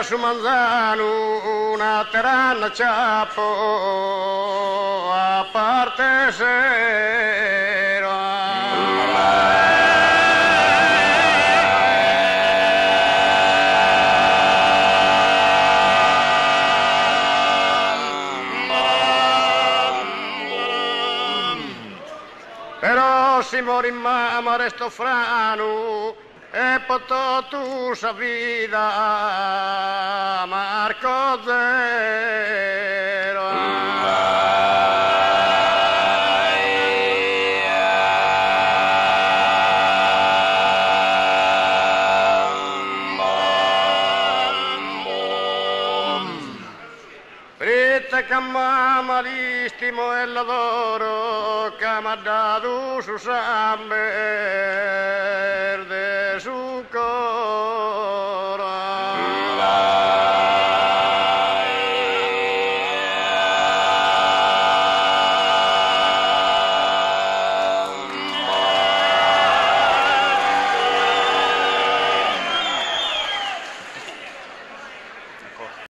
su manzano una terana ciappo a parte sera. Però si mori mamma resto frano e potò tu sa vida Marco Zero. Fritta che mamma l'istimo e l'adoro che mi ha dato su sangue